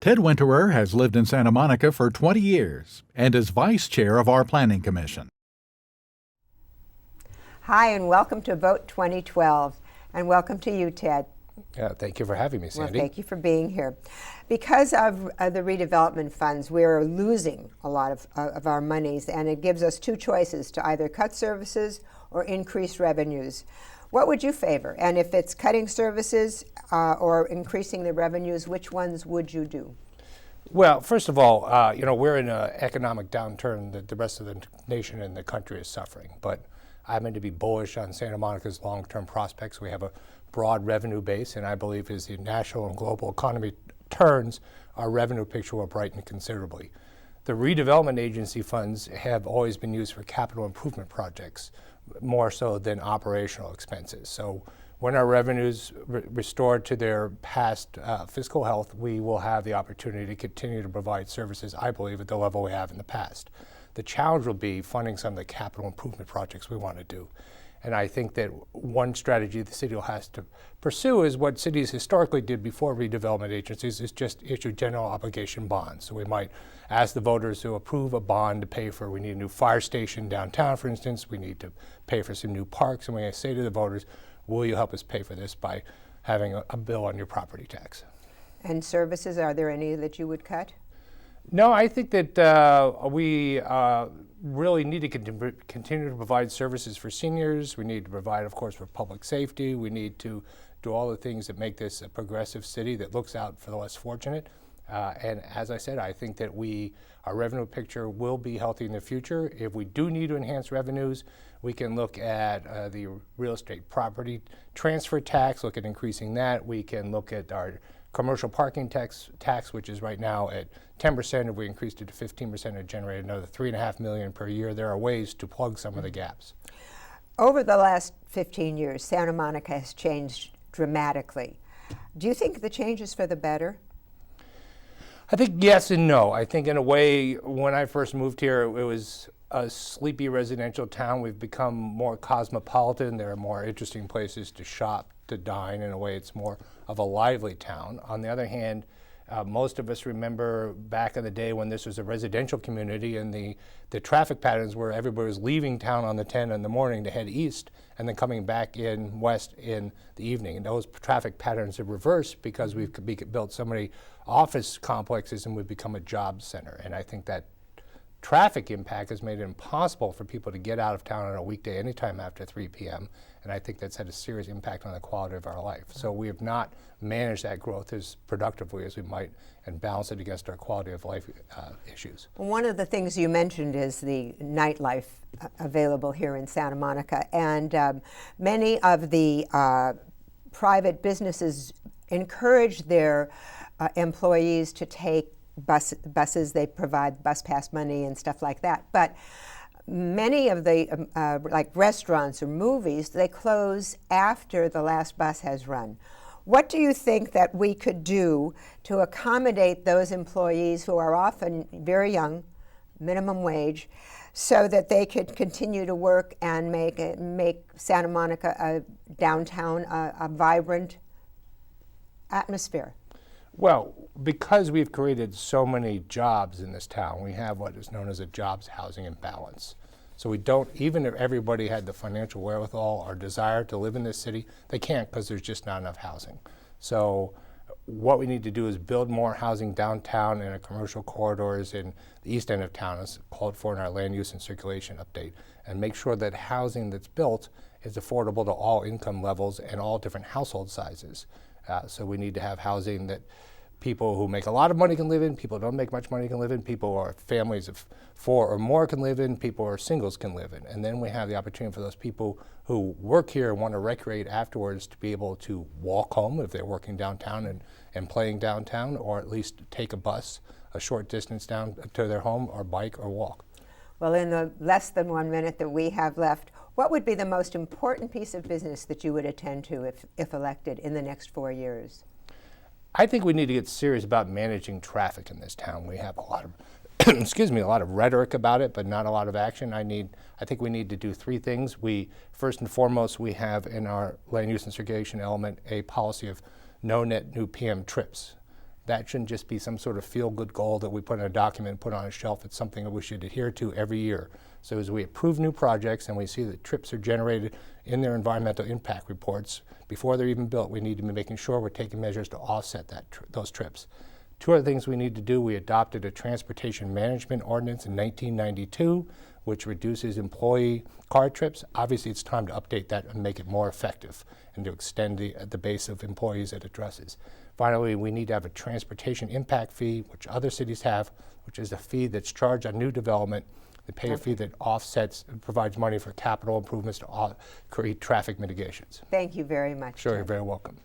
Ted Winterer has lived in Santa Monica for 20 years and is vice chair of our Planning Commission. Hi, and welcome to Vote 2012, and welcome to you, Ted. Thank you for having me, Sandy. Well, thank you for being here. Because of the redevelopment funds, we're losing a lot of our monies, and it gives us two choices to either cut services or increase revenues. What would you favor? And if it's cutting services or increasing the revenues, which ones would you do? Well, first of all, we're in an economic downturn that the rest of the nation and the country is suffering. But I'm going to be bullish on Santa Monica's long-term prospects. We have a broad revenue base, and I believe as the national and global economy turns, our revenue picture will brighten considerably. The redevelopment agency funds have always been used for capital improvement projects, more so than operational expenses. So when our revenues restored to their past fiscal health, we will have the opportunity to continue to provide services, I believe, at the level we have in the past. The challenge will be funding some of the capital improvement projects we want to do. And I think that one strategy the city will have to pursue is what cities historically did before redevelopment agencies, is just issue general obligation bonds. So we might ask the voters to approve a bond to pay for, we need a new fire station downtown, for instance, we need to pay for some new parks, and we say to the voters, will you help us pay for this by having a bill on your property tax? And services, are there any that you would cut? No, I think that we really need to continue to provide services for seniors. We need to provide, of course, for public safety. We need to do all the things that make this a progressive city that looks out for the less fortunate. And as I said, I think that our revenue picture will be healthy in the future. If we do need to enhance revenues, we can look at the real estate property transfer tax, look at increasing that. We can look at our commercial parking tax, which is right now at 10%. If we increased it to 15%, it would generate another $3.5 million per year. There are ways to plug some of the gaps. Over the last 15 years, Santa Monica has changed dramatically. Do you think the change is for the better? I think yes and no. I think in a way, when I first moved here, it was a sleepy residential town. We've become more cosmopolitan. There are more interesting places to shop, to dine. In a way, it's more of a lively town. On the other hand, most of us remember back in the day when this was a residential community, and the traffic patterns where everybody was leaving town on the 10 in the morning to head east and then coming back in west in the evening. And those traffic patterns have reversed because we've built so many office complexes and we've become a job center. And I think that traffic impact has made it impossible for people to get out of town on a weekday anytime after 3 p.m. And I think that's had a serious impact on the quality of our life. So we have not managed that growth as productively as we might and balance it against our quality of life issues. One of the things you mentioned is the nightlife available here in Santa Monica. And many of the private businesses encourage their employees to take buses. They provide bus pass money and stuff like that. But many of the like restaurants or movies, they close after the last bus has run. What do you think that we could do to accommodate those employees who are often very young, minimum wage, so that they could continue to work and make Santa Monica a downtown, a vibrant atmosphere? Well, because we've created so many jobs in this town, we have what is known as a jobs housing imbalance. So we don't, even if everybody had the financial wherewithal or desire to live in this city, they can't because there's just not enough housing. So what we need to do is build more housing downtown and in commercial corridors in the east end of town, as called for in our land use and circulation update, and make sure that housing that's built is affordable to all income levels and all different household sizes. So we need to have housing that people who make a lot of money can live in, people who don't make much money can live in, people who are families of 4 or more can live in, people who are singles can live in. And then we have the opportunity for those people who work here and want to recreate afterwards to be able to walk home if they're working downtown and playing downtown, or at least take a bus a short distance down to their home, or bike or walk. Well, in the less than 1 minute that we have left, what would be the most important piece of business that you would attend to if elected in the next 4 years? I think we need to get serious about managing traffic in this town. We have a lot of, a lot of rhetoric about it, but not a lot of action. I think we need to do 3 things. First and foremost, we have in our land use and circulation element a policy of no net new PM trips. That shouldn't just be some sort of feel-good goal that we put in a document and put on a shelf. It's something that we should adhere to every year. So as we approve new projects and we see that trips are generated in their environmental impact reports, before they're even built, we need to be making sure we're taking measures to offset those trips. Two other things we need to do: we adopted a transportation management ordinance in 1992, which reduces employee car trips. Obviously, it's time to update that and make it more effective and to extend the base of employees it addresses. Finally, we need to have a transportation impact fee, which other cities have, which is a fee that's charged on new development. They pay a fee that offsets and provides money for capital improvements to create traffic mitigations. Thank you very much. Sure, Ted. you're very welcome.